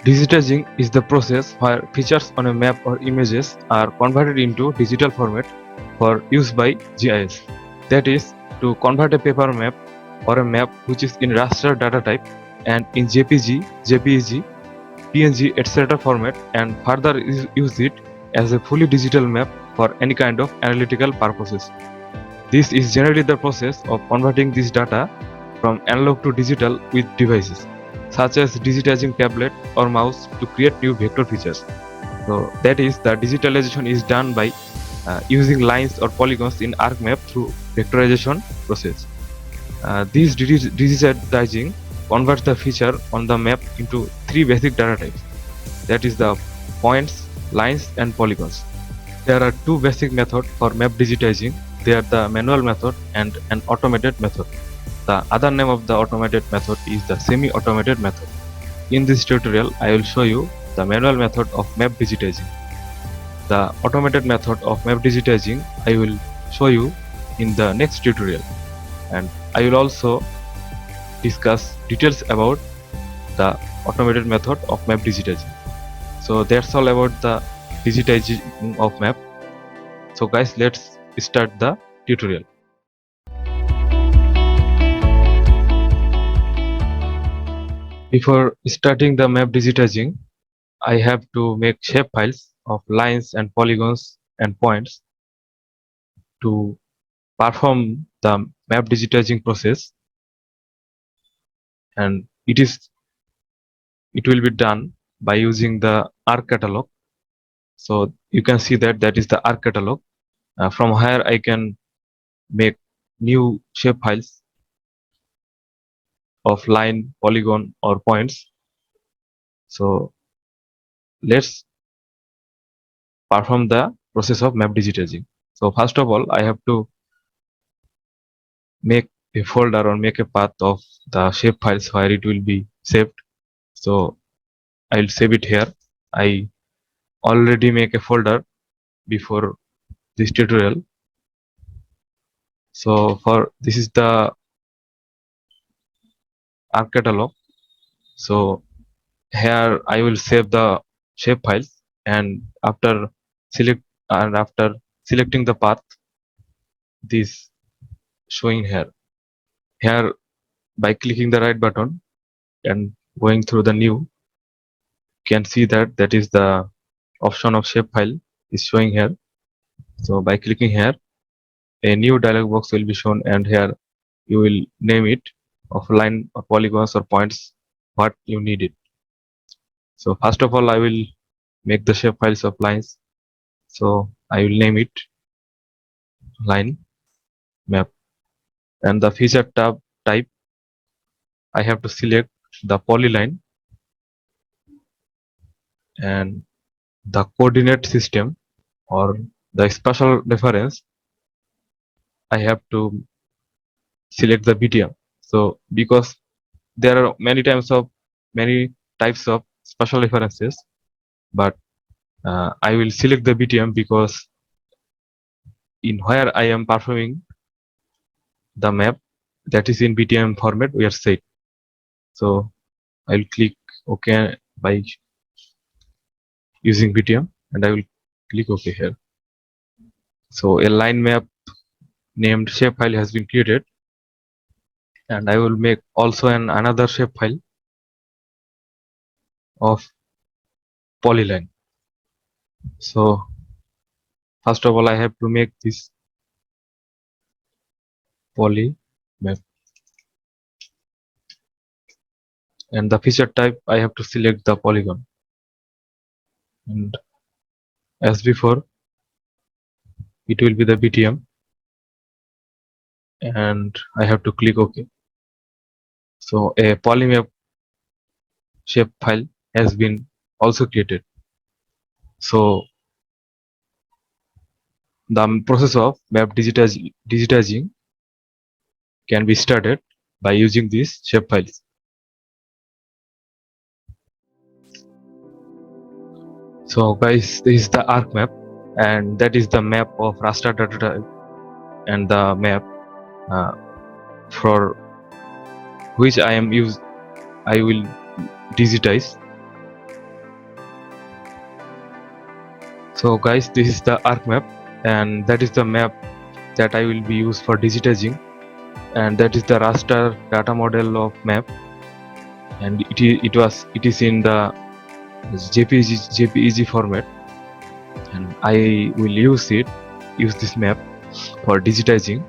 Digitizing is the process where features on a map or images are converted into digital format for use by GIS. That is, to convert a paper map or a map which is in raster data type and in JPG, JPEG, PNG, etc. format and further use it as a fully digital map for any kind of analytical purposes. This is generally the process of converting this data from analog to digital with devices such as digitizing tablet or mouse to create new vector features. So that is, the digitalization is done by using lines or polygons in ArcMap through vectorization process. This digitizing converts the feature on the map into three basic data types. That is the points, lines, and polygons. There are two basic methods for map digitizing. They are the manual method and an automated method. The other name of the automated method is the semi-automated method. In this tutorial, I will show you the manual method of map digitizing. The automated method of map digitizing I will show you in the next tutorial, and I will also discuss details about the automated method of map digitizing. So that's all about the digitizing of map. So guys, let's start the tutorial. Before starting the map digitizing, I have to make shape files of lines and polygons and points to perform the map digitizing process, and it will be done by using the arc catalog. So you can see that is the arc catalog. From here I can make new shape files of line, polygon or points. So let's perform the process of map digitizing. So first of all, I have to make a folder or make a path of the shape files where it will be saved. So I'll save it here. I already make a folder before this tutorial. So for this is the arc catalog. So here I will save the shape files, and after selecting the path, this showing here by clicking the right button and going through the new, you can see that is the option of shape file is showing here. So by clicking here, a new dialog box will be shown, and here you will name it of line or polygons or points what you need it. So first of all, I will make the shape files of lines. So I will name it line map, and the feature tab type I have to select the polyline, and the coordinate system or the spatial reference I have to select the BTM. So because there are many types of spatial references, but I will select the BTM because in where I am performing the map, that is in BTM format we are set. So I'll click OK by using BTM, and I will click OK here. So a line map named shapefile has been created, and I will make also another shapefile of polyline. So first of all, I have to make this poly map, and the feature type I have to select the polygon, and as before it will be the BTM, and I have to click OK. So a polymap shape file has been also created. So the process of map digitizing can be started by using these shape files. So guys, this is the arc map, and that is the map of raster data type, and the map for which I will digitize. So guys, this is the arc map, and that is the map that I will be used for digitizing, and that is the raster data model of map, and it is in the JPEG format, and I will use this map for digitizing.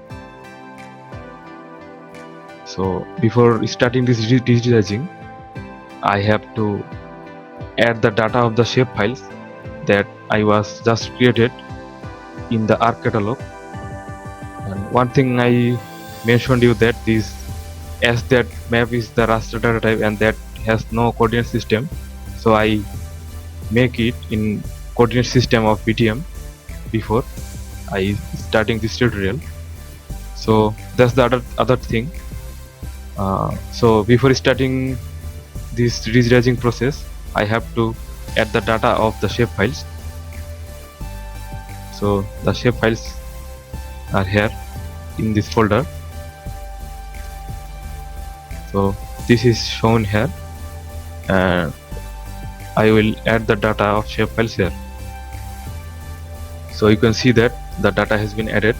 So before starting this digitizing, I have to add the data of the shape files that I was just created in the ARC catalog. And one thing I mentioned you that this, as that map is the raster data type and that has no coordinate system, so I make it in coordinate system of BTM before I starting this tutorial. So that's the other thing. So before starting this digitizing process, I have to add the data of the shape files. So the shape files are here in this folder. So this is shown here, and I will add the data of shape files here. So you can see that the data has been added,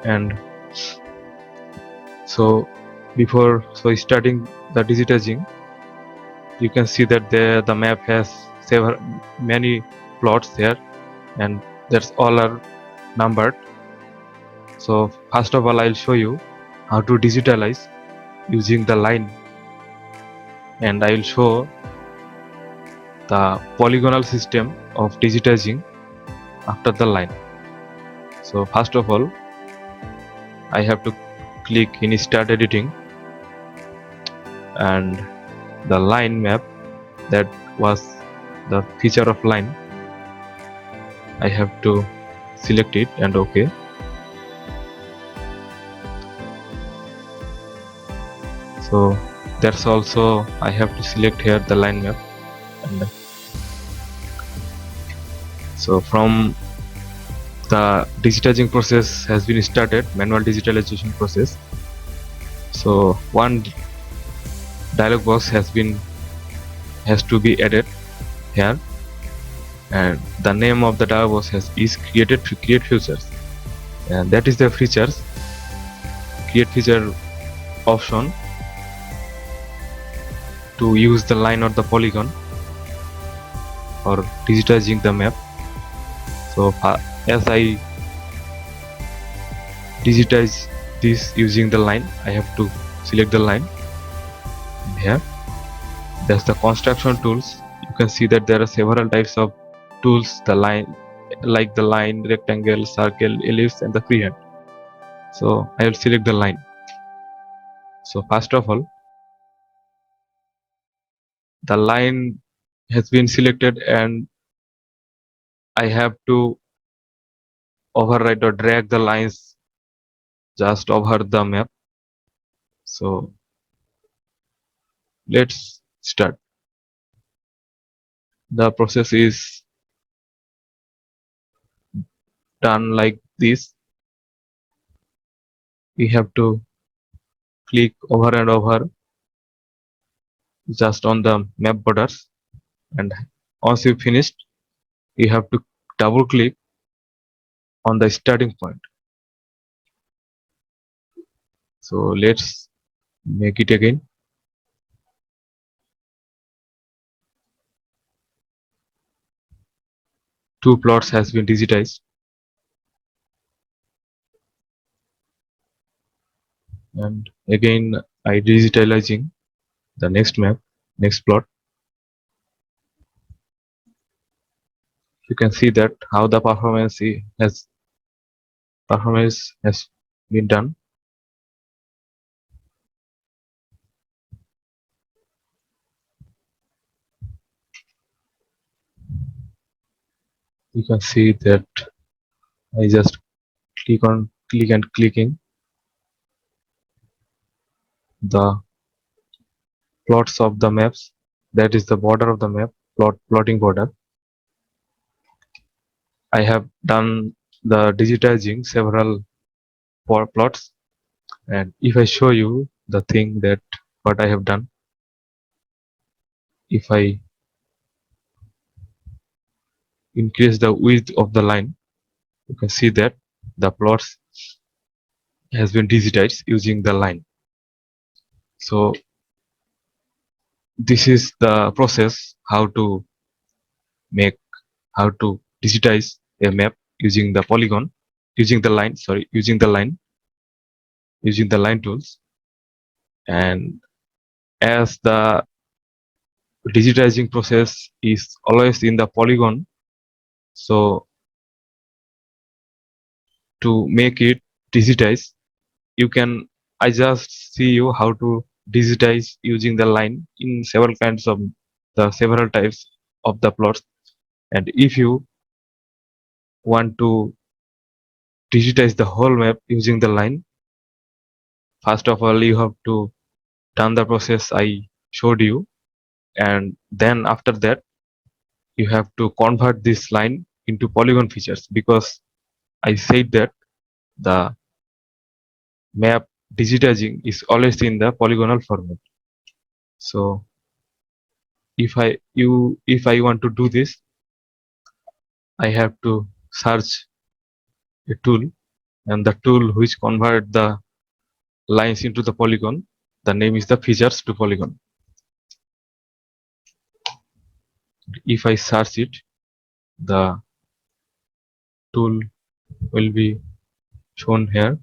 and so before starting the digitizing, you can see that the map has many plots here, and that's all are numbered. So first of all, I'll show you how to digitalize using the line, and I will show the polygonal system of digitizing after the line. So first of all, I have to click in start editing, and the line map, that was the feature of line, I have to select it and OK. So that's also I have to select here the line map, and so from the digitizing process has been started, manual digitalization process. So one dialog box has to be added here, and the name of the dialog box is create features, and that is the features create feature option to use the line or the polygon for digitizing the map. So as I digitize this using the line, I have to select the line. Here that's the construction tools. You can see that there are several types of tools, the line, like the line, rectangle, circle, ellipse, and the freehand. So I will select the line. So first of all, the line has been selected, and I have to override or drag the lines just over the map. So let's start. The process is done like this. We have to click over and over just on the map borders, and once you finished, you have to double click on the starting point. So let's make it again. Two plots has been digitized, and again I digitalizing the next map, next plot. You can see that how the performance has been done. You can see that I just click and clicking the plots of the maps. That is the border of the map, plotting border. I have done the digitizing several plots, and if I show you the thing that what I have done, if I increase the width of the line, you can see that the plots has been digitized using the line. So this is the process make how to digitize a map using the polygon, using the line, using the line tools. And as the digitizing process is always in the polygon, so to make it digitize, you can I just see you how to digitize using the line in several types of the plots. And if you want to digitize the whole map using the line, first of all you have to done the process I showed you, and then after that you have to convert this line into polygon features, because I said that the map digitizing is always in the polygonal format. So if I want to do this, I have to search a tool, and the tool which convert the lines into the polygon, the name is the features to polygon. If I search it, the tool will be shown here.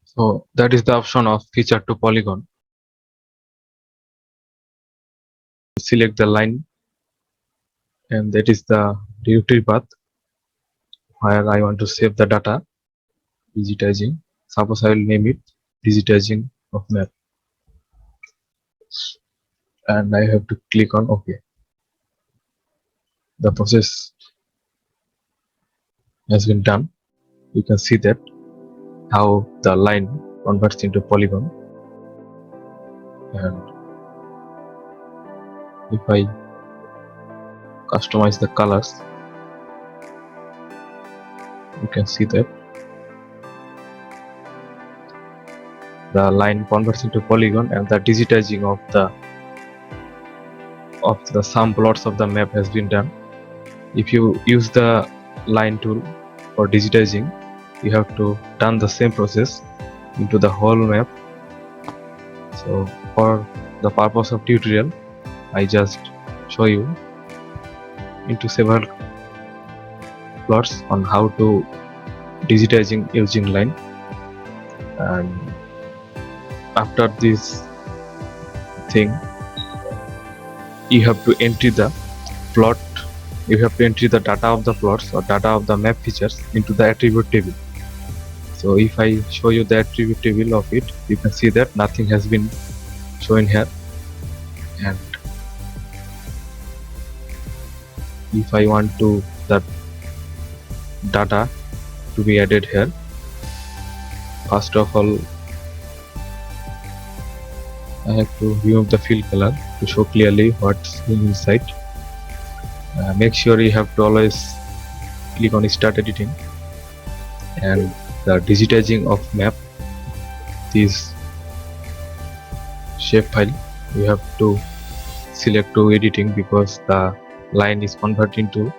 So that is the option of feature to polygon. Select the line, and that is the directory path where I want to save the data. Digitizing, suppose I will name it digitizing of map, and I have to click on OK. The process has been done. You can see that how the line converts into polygon. And if I customize the colors, you can see that the line converts into polygon, and the digitizing of the some plots of the map has been done. If you use the line tool for digitizing, you have to done the same process into the whole map. So for the purpose of tutorial, I just show you into several plots on how to digitizing using line. And after this thing, you have to enter the plot, you have to enter the data of the plots or data of the map features into the attribute table. So if I show you the attribute table of it, you can see that nothing has been shown here. And if I want to that data to be added here, first of all I have to remove the fill color to show clearly what's inside. Make sure you have to always click on start editing, and the digitizing of map, this shape file you have to select to editing, because the line is converted into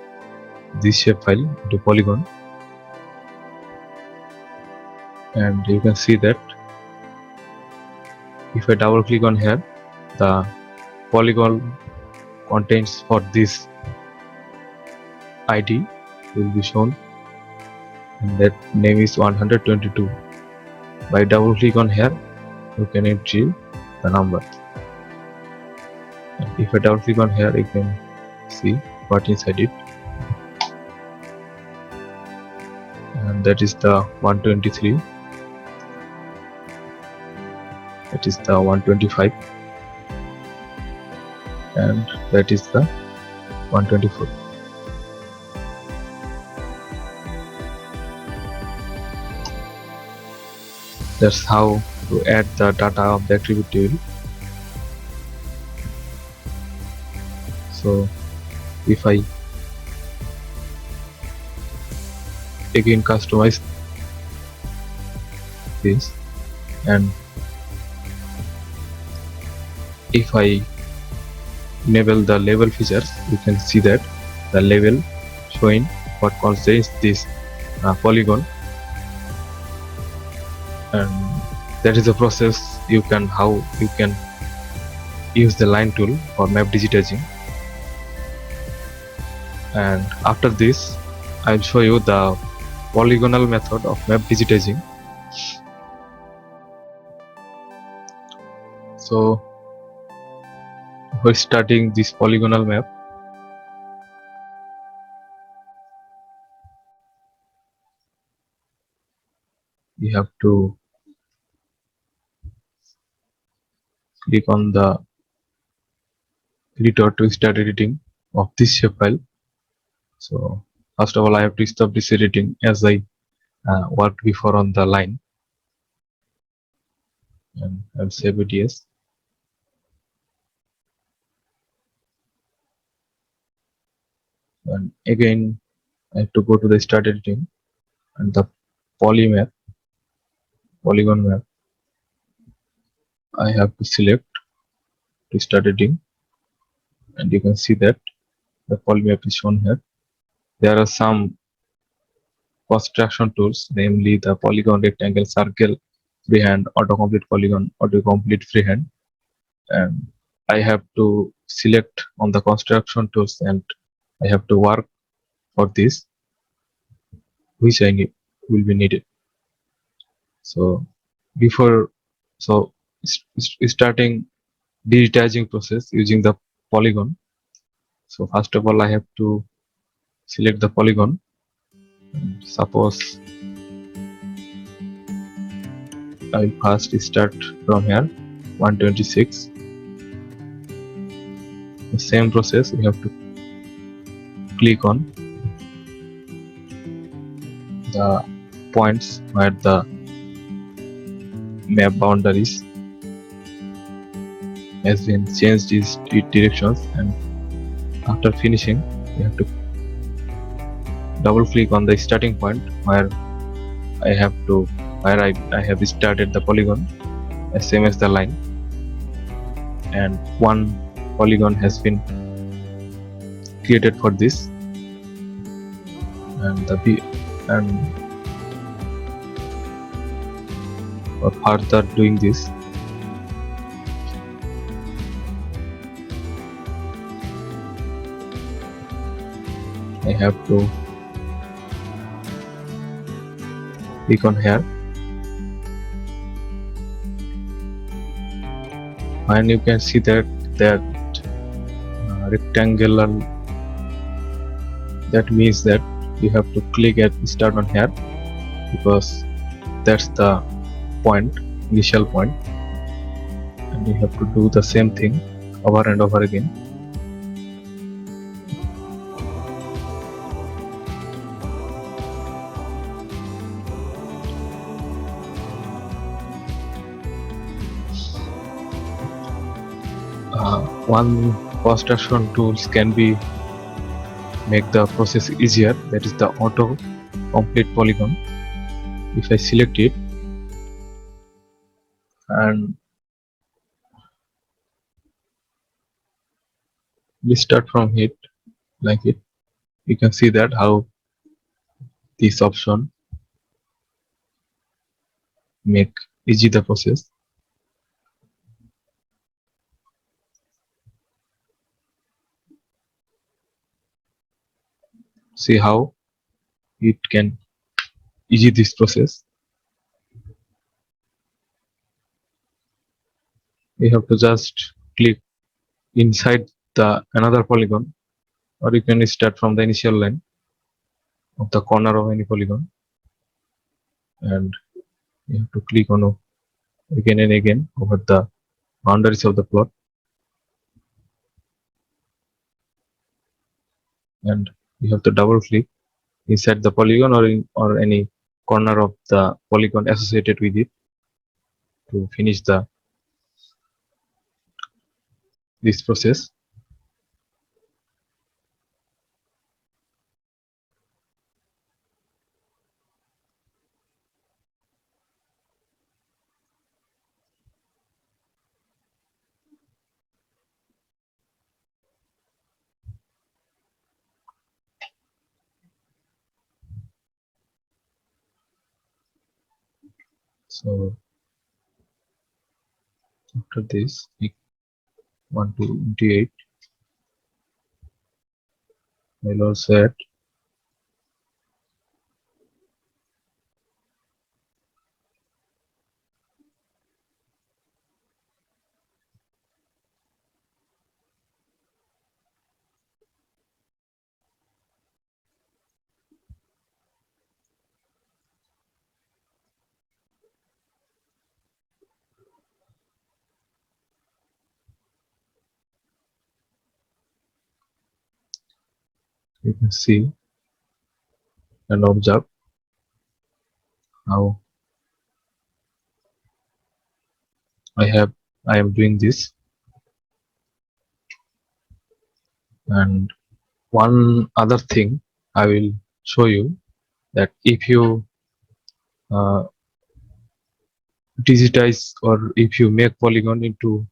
this shape file to polygon. And you can see that if I double click on here, the polygon contains for this ID will be shown, and that name is 122. By double click on here, you can enter the number, and if I double click on here, you can see what inside it, and that is the 123, that is the 125, and that is the 124. That's how to add the data of the attribute table. So if I again customize this, and if I enable the label features, you can see that the label showing what contains this polygon, and that is the process how you can use the line tool for map digitizing. And after this I'll show you the polygonal method of map digitizing. So we're starting this polygonal map. We have to click on the editor to start editing of this shapefile. So first of all I have to stop this editing as I worked before on the line, and I'll save it yes. And again I have to go to the start editing and the polygon map I have to select to start editing, and you can see that the polymap is shown here. There are some construction tools, namely the polygon, rectangle, circle, freehand, autocomplete polygon, autocomplete freehand, and I have to select on the construction tools and I have to work for this, which I need will be needed. So before starting digitizing process using the polygon, so first of all I have to select the polygon. Suppose I will first start from here 126. The same process we have to click on the points where the map boundaries has been changed its directions, and after finishing we have to double click on the starting point where I have started the polygon same as the line, and one polygon has been created for this, and for further doing this I have to click on here, and you can see that rectangular, that means that you have to click at start on here because that's the point, initial point, and you have to do the same thing over and over again. One construction tools can be make the process easier, that is the auto complete polygon. If I select it and we start from it like it, you can see that how this option make easy the process. See how it can easy this process. You have to just click inside the another polygon, or you can start from the initial line of the corner of any polygon, and you have to click on again and again over the boundaries of the plot, and you have to double click inside the polygon or any corner of the polygon associated with it to finish this process. So after this, we want to integrate. I'll also add you can see and observe how I am doing this. And one other thing I will show you, that if you uh, digitize, or if you make polygon into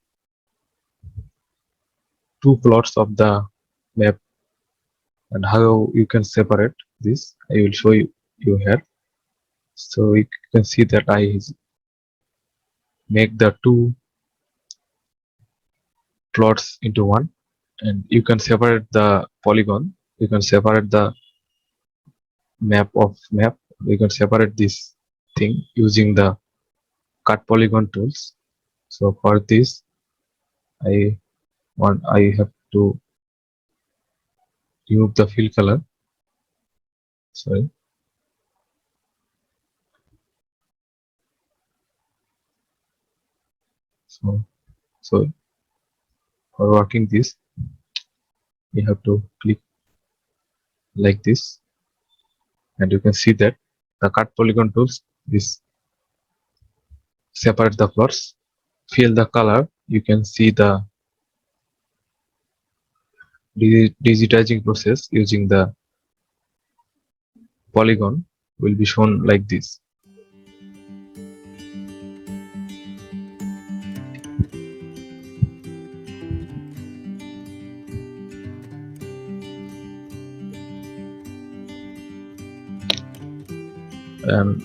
two plots of the map, and how you can separate this, I will show you here. So you can see that I make the two plots into one, and you can separate the polygon, you can separate the map, you can separate this thing using the cut polygon tools. So for this, I have to remove the fill color. Sorry. So for working this, you have to click like this, and you can see that the cut polygon tools is separate the plots. Fill the color, you can see the digitizing process using the polygon will be shown like this. And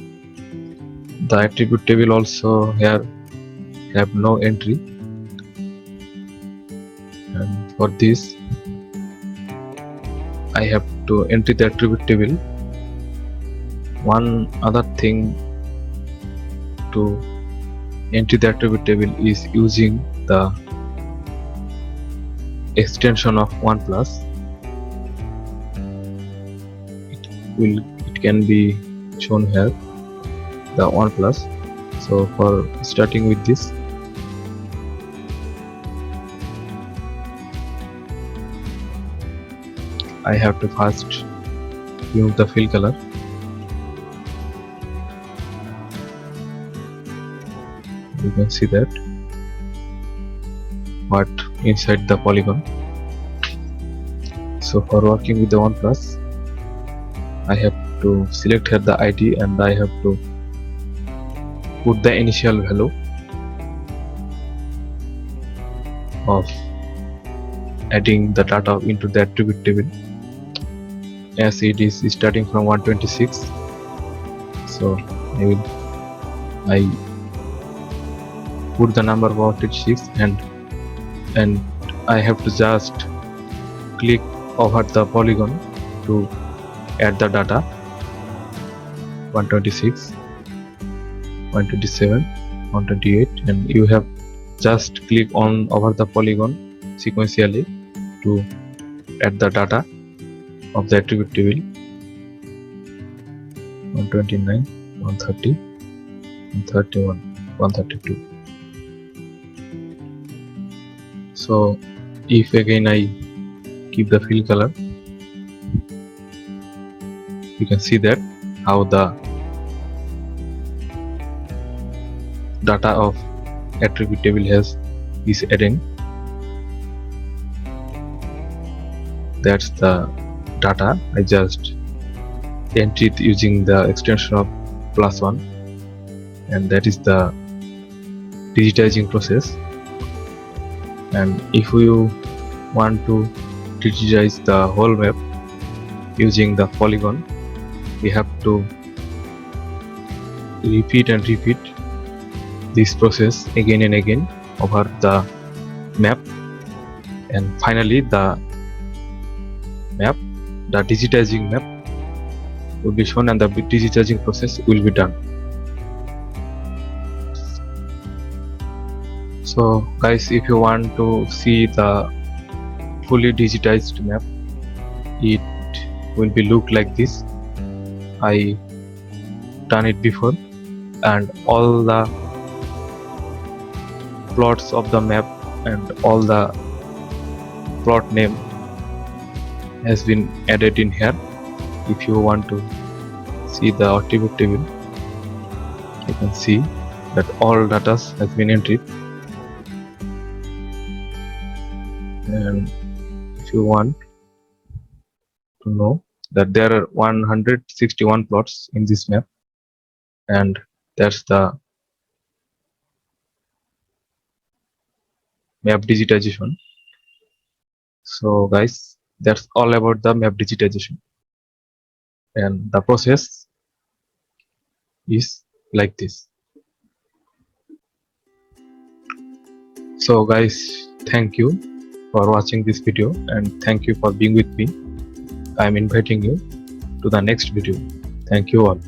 the attribute table also here have no entry, and for this I have to enter the attribute table. One other thing to enter the attribute table is using the extension of OnePlus. It can be shown here, the OnePlus. So for starting with this, I have to first remove the fill color. You can see that but inside the polygon. So for working with the OnePlus, I have to select here the ID, and I have to put the initial value of adding the data into the attribute table, as it is starting from 126. So I put the number of 126, and I have to just click over the polygon to add the data 126, 127, 128, and you have just click on over the polygon sequentially to add the data of the attribute table. 129, 130, 131, 132. So if again I keep the fill color, you can see that how the data of attribute table is adding. That's the data I just entered using the extension of +1, and that is the digitizing process. And if you want to digitize the whole map using the polygon, we have to repeat and repeat this process again and again over the map, and finally the map, the digitizing map will be shown and the digitizing process will be done. So guys, if you want to see the fully digitized map, it will be look like this. I done it before, and all the plots of the map and all the plot name has been added in here. If you want to see the attribute table, you can see that all data has been entered. And if you want to know that there are 161 plots in this map, and that's the map digitization. So guys, that's all about the map digitization, and the process is like this. So guys, thank you for watching this video, and thank you for being with me. I'm inviting you to the next video. Thank you all.